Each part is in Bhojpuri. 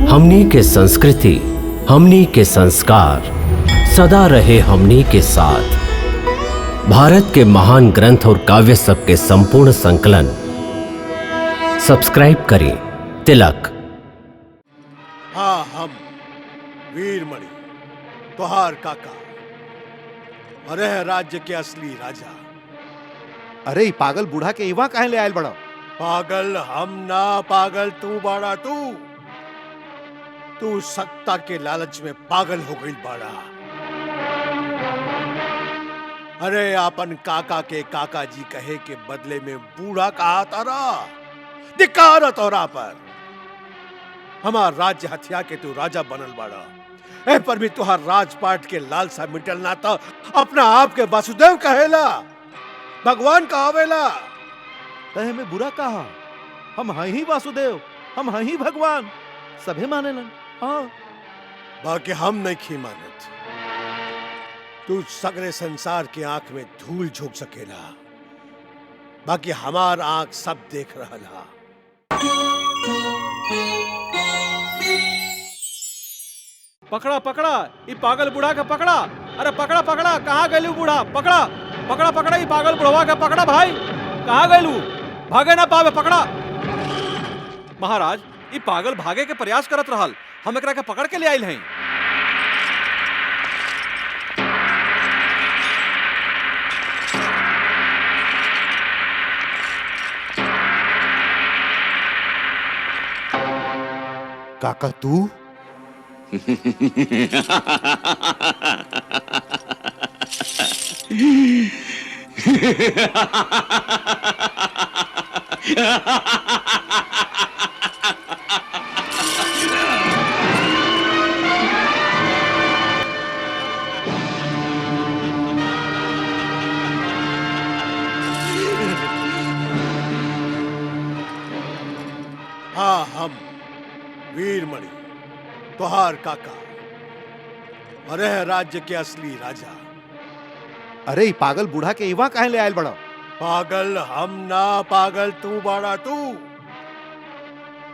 हमनी के संस्कृति, हमनी के संस्कार सदा रहे हमनी के साथ। भारत के महान ग्रंथ और काव्य सब के संपूर्ण संकलन सब्सक्राइब करें तिलक। हाँ, हम वीरमणि तोहार काका और यह राज्य के असली राजा। अरे ई पागल बूढ़ा के इवा काहे ले आयल बड़ा? पागल हम ना, पागल तू बाड़ा। तू सत्ता के लालच में पागल हो गई बाड़ा। अरे आपन काका के काका जी कहे के बदले में बूढ़ा कहा तारा। धिक्कार तोरा पर। हमार राज्य हथिया के तू राजा बनल बाड़ा। ए पर भी तुहार राजपाट के लालसा मिटल ना तो अपना आप के वासुदेव कहेला, भगवान कहावेला। तहे में बुरा कहा? हम हैं ही वासुदेव, हम हैं ही भगवान, सभे मानेलन। हाँ, बाकी हम नहीं मानत। तू सगरे संसार के आंख में धूल झोंक सकेला, बाकी हमार आंख सब देख रहा। पकड़ा पकड़ा ई पागल बूढ़ा के पकड़ा। अरे पकड़ा पकड़ा, कहाँ गलू बूढ़ा? पकड़ा पकड़ा पकड़ा ई पागल बुढ़वा के पकड़ा भाई। कहाँ गलू? भागे ना पावे, पकड़ा। महाराज, ई पागल भागे के प्रयास करत रहल, हम एकरा के पकड़ के ले आइल हैं। काका तू? हाँ, हम वीरमणि तोहार काका और यह राज्य के असली राजा। अरे ई पागल बूढ़ा के इवा काहे ले आयल बड़ा? पागल हम ना, पागल तू बाड़ा।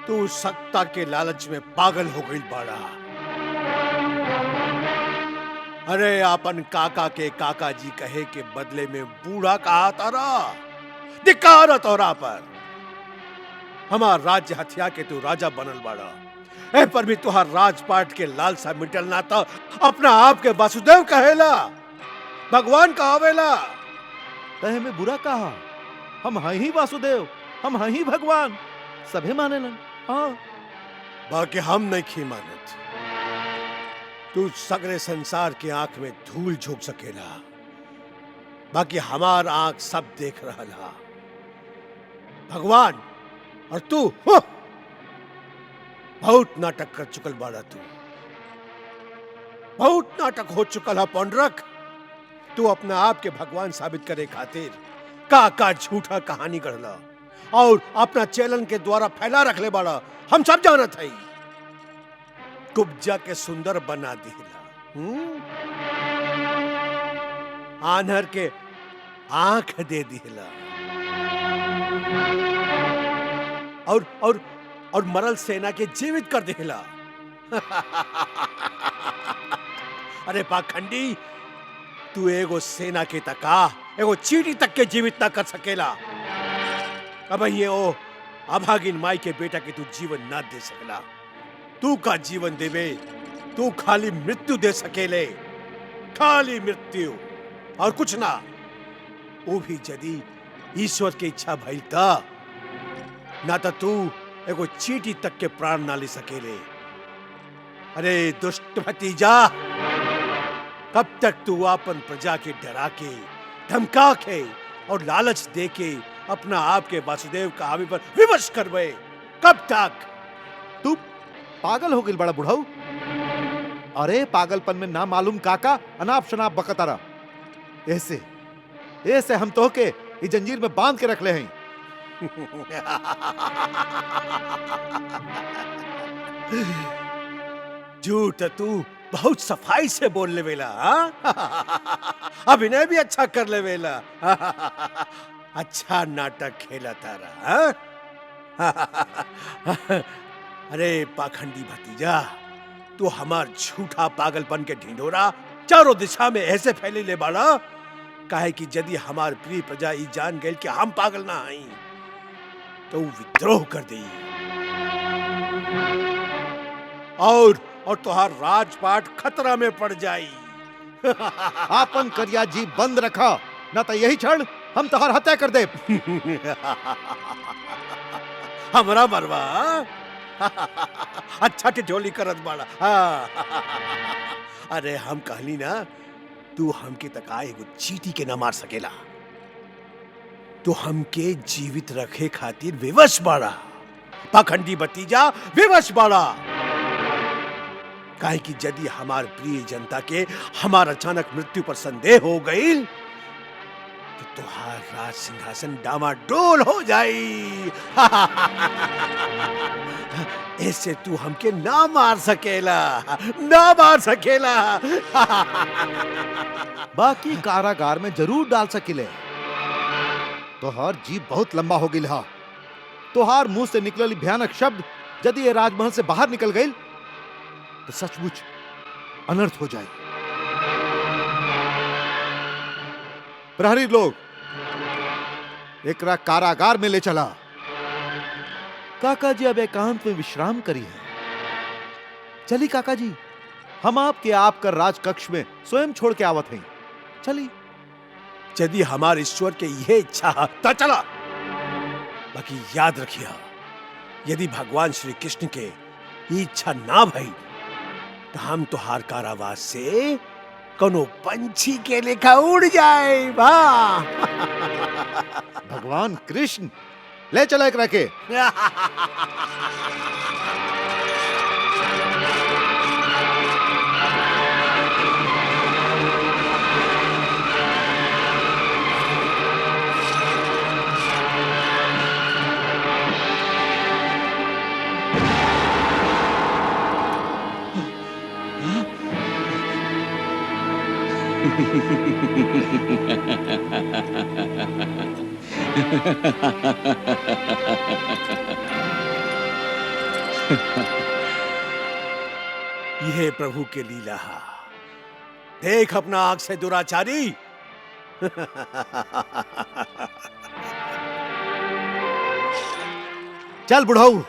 तू सत्ता के लालच में पागल हो गई बाड़ा। अरे आपन काका के काका जी कहे के बदले में बूढ़ा कहा तारा। धिक्कार तोरा पर। हमार राज्य हथिया के तू राजा बनल बाड़ा। ए पर भी तुहार राजपाट के लालसा मिटल ना तो अपना आप के वासुदेव कहेला, भगवान कहावेला। तहे में बुरा कहा? हम हैं ही वासुदेव, हम हैं ही भगवान, सभे मानेलन। हाँ, बाकी हम नहीं मानत। तू सगरे संसार के आंख में धूल झोंक सकेला, बाकी हमार आंख सब देख रहा। भगवान और तू बहुत नाटक कर चुकल बाड़ा। तू बहुत नाटक हो चुकल है पौंडरक। तू अपना आप के भगवान साबित करे खातिर का झूठा कहानी गढ़ला और अपना चैलन के द्वारा फैला रखले बाड़ा। हम सब जानत हई। कुब्जा के सुंदर बना दिला, आन्हर के आंख दे दिला और मरल सेना के जीवित कर दिला। अरे पाखंडी, तू एगो सेना के तका एगो चींटी तक के जीवित ना कर सकेला। अब ये ओ अभागिन माई के बेटा के तू जीवन ना दे सकला। तू का जीवन देवे, तू खाली मृत्यु दे सकेले, खाली मृत्यु और कुछ ना। वो भी यदि ईश्वर की इच्छा भइल ता, ना तो तू एगो चींटी तक के प्राण ना ले सकेले। अरे दुष्ट भतीजा, कब तक तू अपन प्रजा के डरा के, धमका के और लालच दे के अपना आप के वासुदेव कहावे पर विवश करवे? कब तक? तू पागल हो गई बड़ा बुढ़ाऊ। अरे पागलपन में ना मालूम काका अनाप शनाप बकतारा। ऐसे हम तो के इस जंजीर में बांध के रख ले हैं। झूठ तू बहुत सफाई से बोल ले वेला। अभिनय भी अच्छा कर ले वेला। अच्छा नाटक खेला तारा। अरे पाखंडी भतीजा, तू हमार झूठा पागलपन के ढिंढोरा चारों दिशा में ऐसे फैले ले बाड़ा काहे कि यदि हमार प्रिय प्रजा ई जान गई कि हम पागल ना हई तो वो विद्रोह कर दी और तुहार राजपाट खतरा में पड़ जाई। आपन करिया जी बंद रखा, न तो यही क्षण हम तोहर हत्या कर दे। हमरा मरवा अच्छा टिटोली करत बाड़ा। अरे हम कहली ना, तू हमके तका एगो चीटी के ना मार सकेला। तू हमके जीवित रखे खातिर विवश बाड़ा। पाखंडी भतीजा, विवश बाड़ा। काहे कि यदि हमार प्रिय जनता के हमार अचानक मृत्यु पर संदेह हो गई तो तुहार राज सिंहासन डामाडोल हो जाई। ऐसे तू हमके ना मार सकेला, ना मार सकेला। बाकी कारागार में जरूर डाल सकिले। तोहार जीभ बहुत लंबा हो गई हा। तोहार मुंह से निकलली भयानक शब्द यदि ये राजमहल से बाहर निकल गई तो सचमुच अनर्थ हो जाए। प्रहरी लोग एकरा कारागार में ले चला। काका जी अब एकांत में विश्राम करी है। चली काका जी, हम आपके आपकर राज कक्ष में स्वयं छोड़ के आवत हैं। चली। यदि हमार ईश्वर के यह इच्छा है तो चला। बाकी याद रखिया, यदि भगवान श्री कृष्ण के ये इच्छा ना भई तो हम तुहार कारावास से कोनो पंछी के लेखा उड़ जाए। भगवान कृष्ण ले चला एक रखे। यह प्रभु के लीला है। देख अपना आंख से दुराचारी। चल बुढ़ाऊ,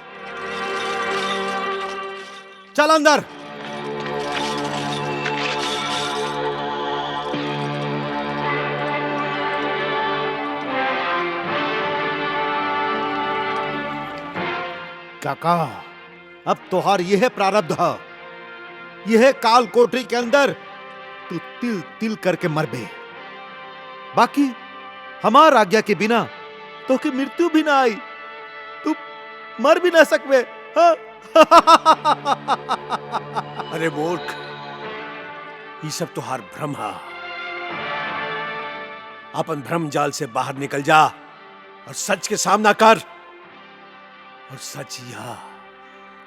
चल अंदर। काका, अब तोहार यह प्रारब्ध है। यह काल कोठरी के अंदर तू तिल तिल करके मरबे। बाकी हमार आज्ञा के बिना तो की मृत्यु भी ना आई। तू मर भी ना सकबे। हाँ? अरे मूर्ख, ये सब तुहार भ्रम है। अपन भ्रम जाल से बाहर निकल जा और सच के सामना कर। और सच यह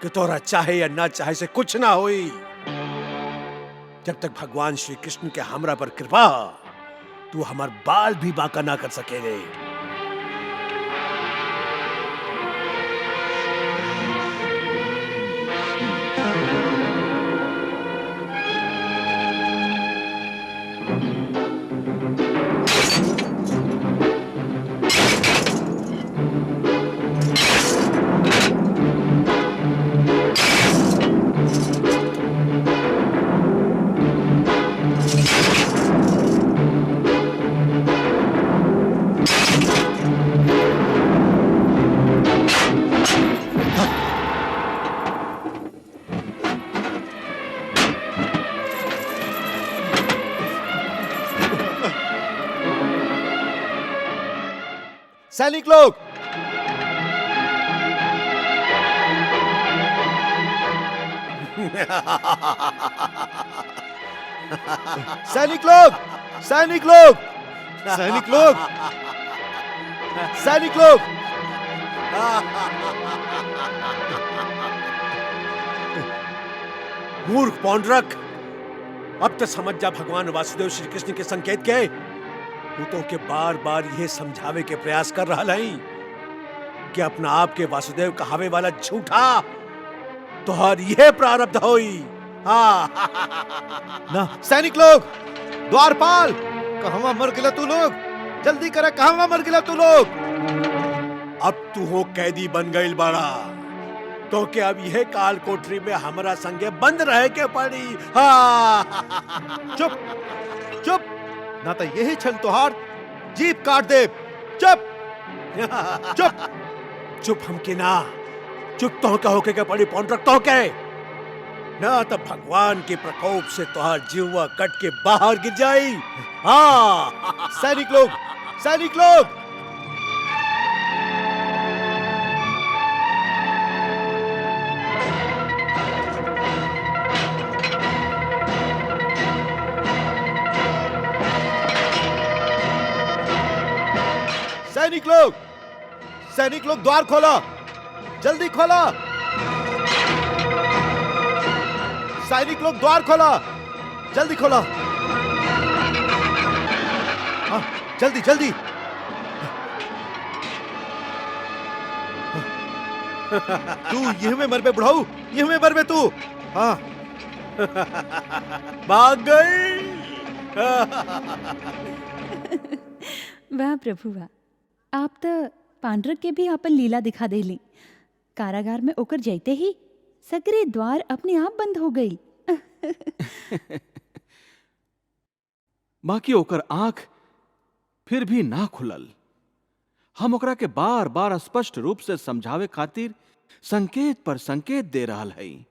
कि तोरा चाहे या ना चाहे से कुछ ना होई। जब तक भगवान श्री कृष्ण के हमरा पर कृपा, तू हमार बाल भी बांका ना कर सकेले। सैनिक लोग, सैनिक लोग, सैनिक लोग, सैनिक लोग, सैनिक लोग। मूर्ख पौंड्रक, अब तो समझ जा भगवान वासुदेव श्री कृष्ण के संकेत के। वो तो के बार बार यह समझावे के प्रयास कर रहा है कि अपना आप के वासुदेव कहावे वाला झूठा तुहार यह प्रारब्ध होई। हाँ ना सैनिक लोग, द्वारपाल, कहवा मर गिला तू लोग? जल्दी करे, कहवा मर गिला तू लोग? अब तू हो कैदी बन गई बाड़ा, तो के अब यह काल कोठरी में हमरा संगे बंद रह के पड़ी। हाँ चुप चुप, ना तो यही छल तुहार जीप काट दे। चुप चुप चुप हमके ना, चुप तो का होके के पड़ी पौंड्रक तो के ना, तो भगवान के प्रकोप से तुहार जीवा कट के बाहर गिर जाई। हाँ सैनिक लोग, सैनिक लोग, सैनिक लोग, सैनिक लोग, द्वार खोला, जल्दी खोला। सैनिक लोग, द्वार खोला, जल्दी खोला। हाँ, जल्दी जल्दी। तू यह में मर पे बुढ़ाऊ, यह में मर पे तू। हाँ भाग गई। वाह प्रभु वाह, आप तो पांडरक के भी आपन लीला दिखा देली। कारागार में ओकर जैते ही सगरे द्वार अपने आप बंद हो गई। बाकी ओकर आंख फिर भी ना खुलल। हम ओकरा के बार बार स्पष्ट रूप से समझावे खातिर संकेत पर संकेत दे रहल हई।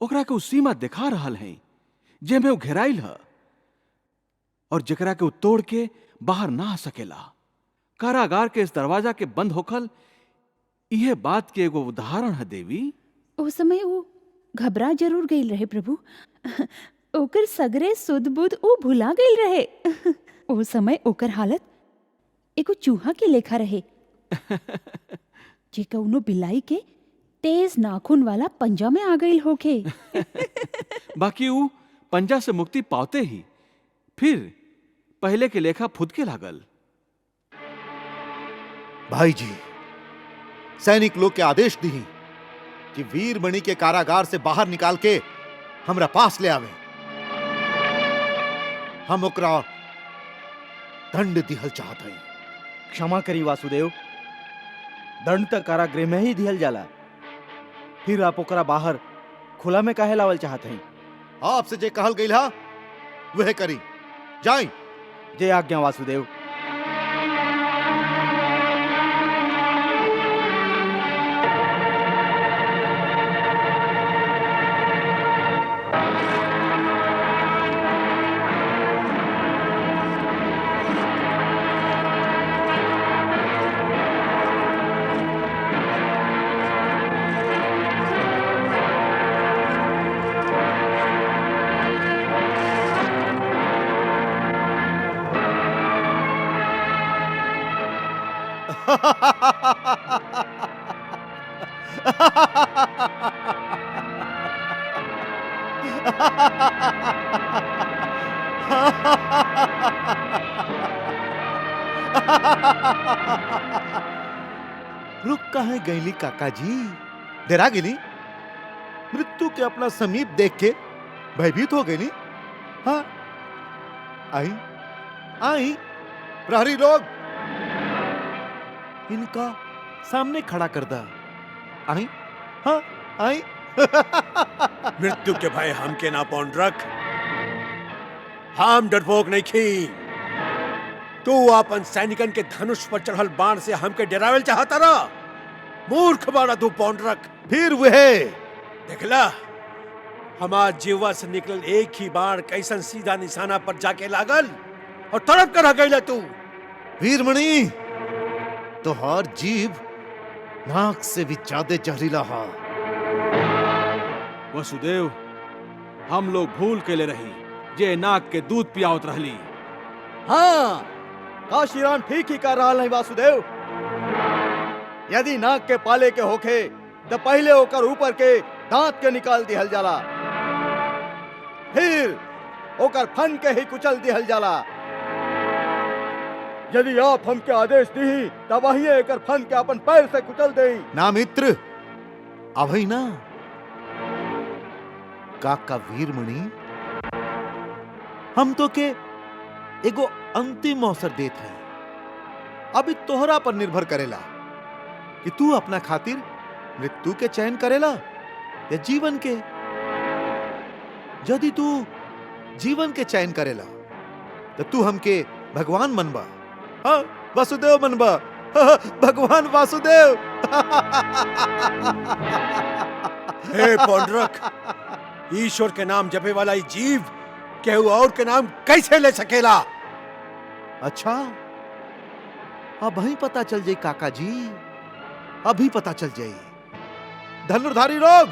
ओकरा के उ सीमा दिखा रहल हई जेमे उ घेराइल है और जेकरा के उ तोड़ के बाहर ना आ सकेला। कारागार के इस दरवाजा के बंद होखल यह बात के एगो उदाहरण है देवी। उस समय वो घबरा जरूर गई रहे प्रभु, ओकर सगरे सुध बुध वो भुला गई रहे। उस समय ओकर हालत एगो चूहा के लेखा रहे जे कौनो बिलाई के तेज नाखून वाला पंजा में आ गई होके। बाकी उ पंजा से मुक्ति पाते ही फिर पहले के लेखा फुदके लागल। भाई जी, सैनिक लोग के आदेश दी कि वीरमणि के कारागार से बाहर निकाल के हमरा पास ले आवे। हम ओकरा दंड दिहल चाहत हई। क्षमा करी वासुदेव, दंड तक कारागृह में ही दिहल जाला, फिर आप ओकरा बाहर खुला में काहे लावल चाहत हई? आपसे जे कहल गई हा वह करी। जाई। जय आज्ञा वासुदेव। रुक कहाँ गईली काका जी? डरा गेली? मृत्यु के अपना समीप देख के भयभीत हो गईली? हाँ, आई आई प्रहरी लोग, इनका सामने खड़ा कर दा। आई, हाँ आई। मृत्यु के भय हमके ना पौंड्रक, हम डरपोक नहीं खी। तू अपन सैनिकन के धनुष पर चढ़ल बाण से हमके डरावेल चाहता ना? मूर्ख बाड़ा तू पौंड्रक। फिर वह देखला, हमार जीवा से निकलल एक ही बाण कैसन सीधा निशाना पर जाके लागल और तड़प कर रह गईला तू। वीरमणि, तोहार जीभ नाक से भी ज्यादा जहरीला हा। वसुदेव, हम लोग भूल के ले रही जे नाक के दूध पियावत रहली। हाँ, काशीराम ठीक ही कर रहा है वासुदेव। यदि नाक के पाले के होखे तो पहले होकर ऊपर के दांत के निकाल दिहल जाला, फिर होकर फन के ही कुचल दिहल जाला। यदि आप हमके आदेश दी तब वही एकर फन के अपन पैर से कुचल दे। ना मित्र, अभई ना काका वीरमणि, हम तो के एगो अंतिम अवसर देत है। अभी तोहरा पर निर्भर करेला कि तू अपना खातिर मृत्यु के चयन करेला या जीवन के। यदि तू जीवन के चयन करेला तो तू हमके भगवान मनबा, हाँ वासुदेव मनबा, भगवान वासुदेव। हे पौंड्रक, ईश्वर के नाम जपे वाला ये जीव केहू और के नाम कैसे ले सकेला? अच्छा, अब ही पता चल जाई काका जी, अभी पता चल जाई। धनुर्धारी लोग,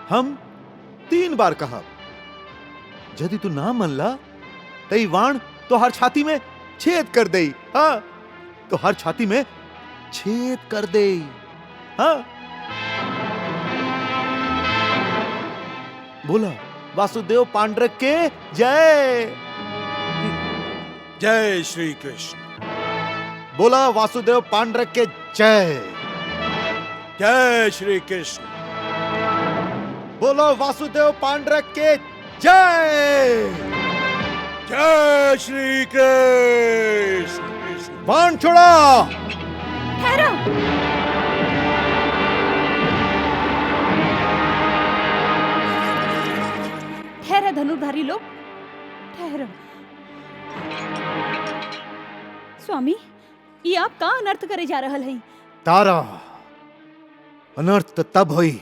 हम 3 बार कहा, यदि तू ना मनला तई वाण तो हर छाती में छेद कर दे। हाँ, तो हर छाती में छेद कर दे। हाँ, बोला वासुदेव पांडरक के जय। जय श्री कृष्ण। बोला वासुदेव पांडरक के जय। जय श्री कृष्ण। बोलो वासुदेव पांडरक के जय। जय श्री कृष्ण। बाण छोड़ा। ठहरो। ठहरो धनुर्धारी लोग, ठहरो। स्वामी, ये आप का अनर्थ करे जा रहल हैं? तारा, अनर्थ तब होई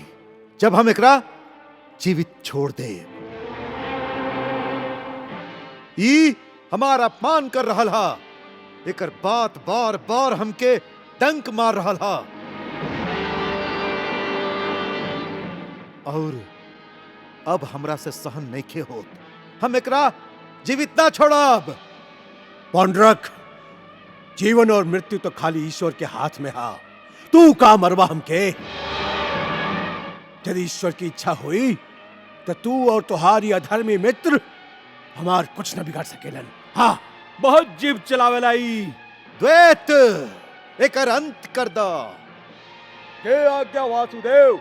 जब हम एकरा जीवित छोड़ दे। ई हमारा अपमान कर रहल हा, एकर बात बार बार हमके डंक मार रहल हा। और अब हमरा से सहन नहीं खे होत, हम एकरा जीवित ना छोड़ब। पौंड्रक, जीवन और मृत्यु तो खाली ईश्वर के हाथ में हा। तू का मरवा हमके? यदि ईश्वर की इच्छा हुई तो तू और तुहारी अधर्मी मित्र हमार कुछ न बिगाड़ सकेलन। हाँ, बहुत जीभ चलावेला ई। द्वैत, एकर अंत कर दा। के आज्ञा वासुदेव।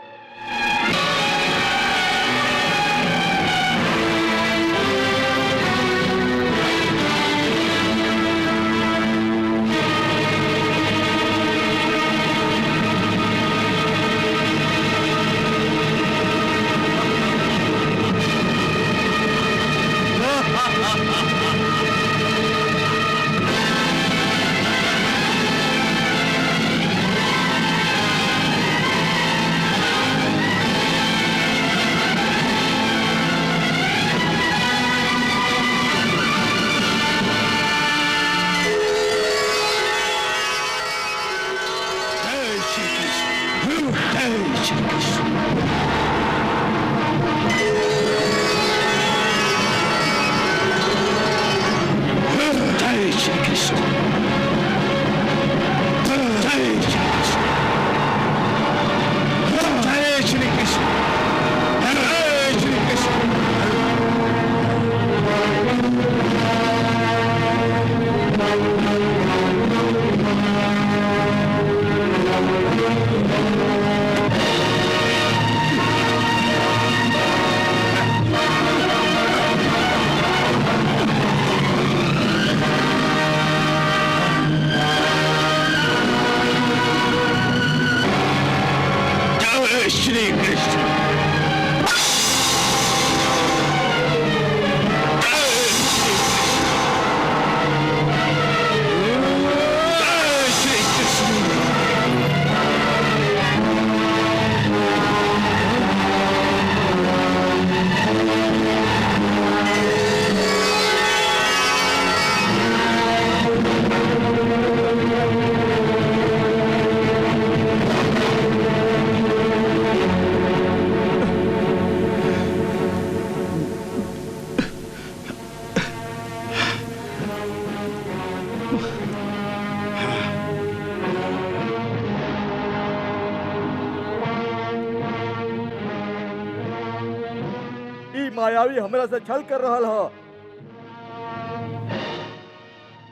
मायावी हमरा से छल कर रहल ह।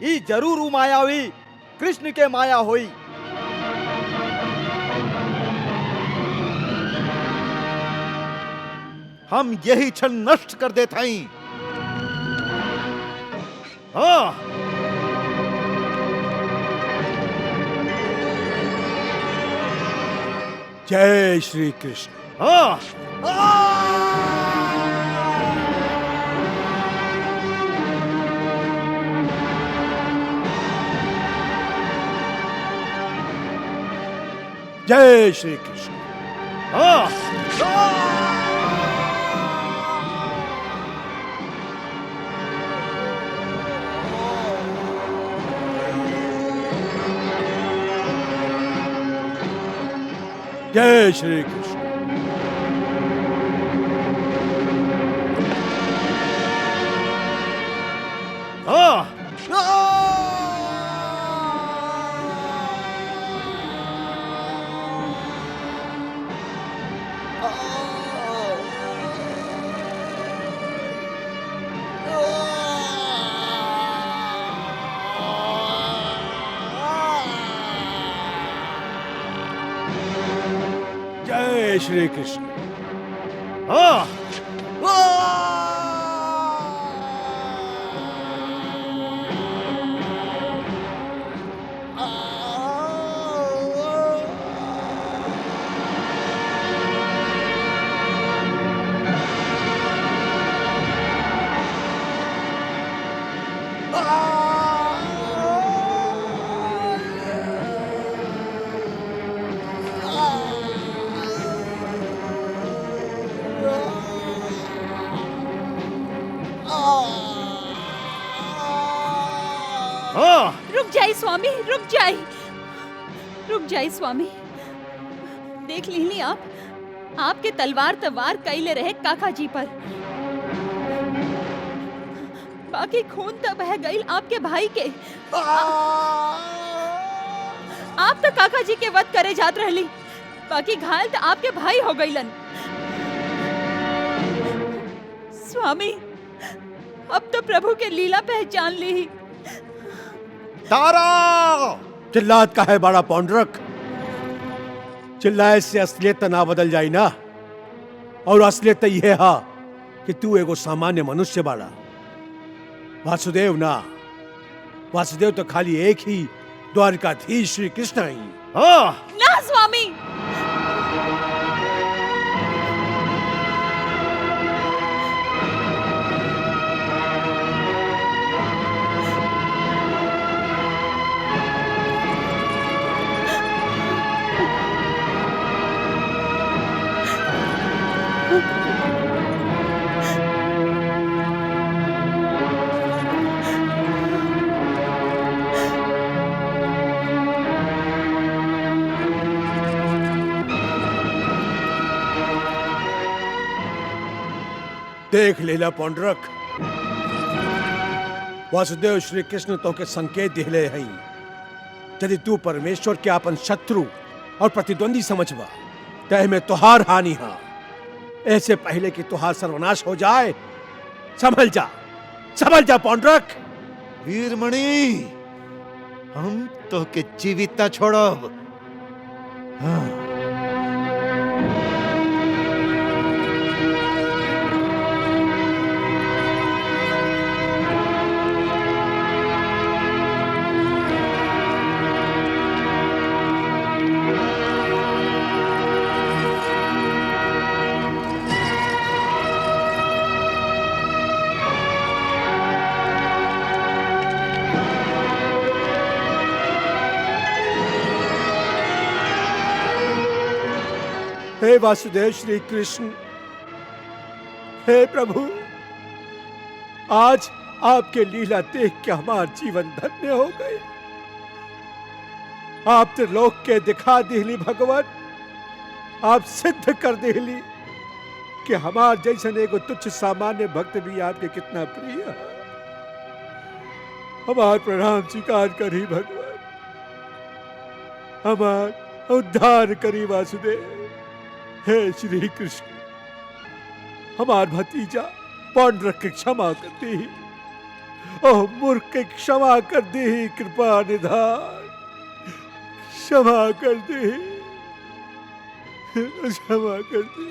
ई जरूर उ मायावी कृष्ण के माया हुई। हम यही क्षण नष्ट कर देते हैं। हाँ, जय श्री कृष्ण। हाँ, जय श्री कृष्ण। हाँ, जय श्री कृष्ण। हाँ, जय श्री कृष्ण। हाँ, हाँ, रुक जाइए स्वामी, रुक जाइए, रुक जाइए स्वामी। देख लीनी आप, आपके तलवार तवार कैले रहे काका जी पर, बाकी खून तो बह गई आपके भाई के। आप तो काका जी के वध करे जात रहली, बाकी घायल तो आपके भाई हो गईलन। स्वामी, अब तो प्रभु के लीला पहचान ली। तारा, चिल्लात का है बड़ा पौंडरक? चिल्लाए से असलियत ना बदल जाई ना। और असलियत यह है कि तू एगो सामान्य मनुष्य बाड़ा। वासुदेव ना, वासुदेव तो खाली एक ही द्वारकाधीश श्री कृष्ण ही। हाँ, ना स्वामी, देख लेला पौंडरक, वासुदेव श्री कृष्ण तो के संकेत दिले हैं। यदि तू परमेश्वर के अपन शत्रु और प्रतिद्वंदी समझबा, तह में तुहार हानि हा। ऐसे पहले कि तुहार सर्वनाश हो जाए, संभल जा पौंडरक। वीरमणि, हम तो के जीवित न छोड़ब। हाँ, हे वासुदेव श्री कृष्ण, हे प्रभु, आज आपके लीला देख के हमारा जीवन धन्य हो गए। आप तो लोक के दिखा दिली भगवान, आप सिद्ध कर दिली कि हमार जैसन एगो तुच्छ सामान्य भक्त भी आपके कितना प्रिय है। हमार प्रणाम स्वीकार करी भगवान, हमार उद्धार करी वासुदेव। हे श्री कृष्ण, हमार भतीजा पौंडरक की क्षमा कर दी। ओह मूर्ख की क्षमा कर दी, कृपा निधान। क्षमा कर दे, क्षमा कर दे।